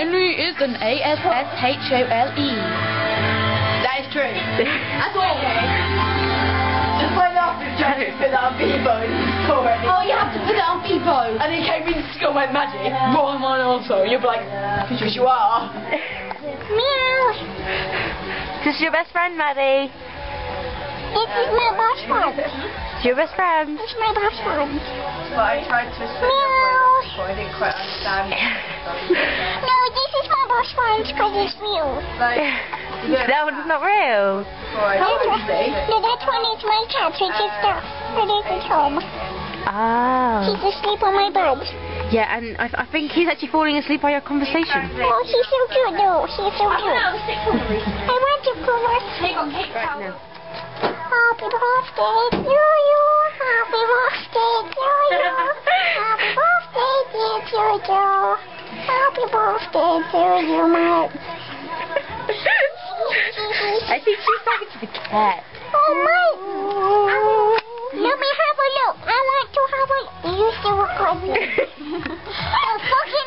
Henry is an A-S-S-H-O-L-E. That is true. That's all. Just my laughing joke put that on Bebo already. Oh, you have to put it on Bebo. And he came into school and went, Magic, roll mine also. You'll be like, because you are. Meow. This is your best friend, Maddie. This is my best friend. It's your best friend. It's my best friend. But I tried to spin it before. I didn't quite understand. No, this is my best friend because it's real. Like, That one's not real. No, that one is my cat, which is stuff. It is at home. Oh. He's asleep on my bed. Yeah, and I think he's actually falling asleep by your conversation. Oh, he's so cute, though. He's so cute. I want to go Right now. Happy birthday to you. Happy birthday to you. Happy birthday, dear Jojo. Happy birthday to you, Mark. I think she's talking to the cat. Oh, Mike. Let me have a look. I want to have a look. You still recording? Oh, fucking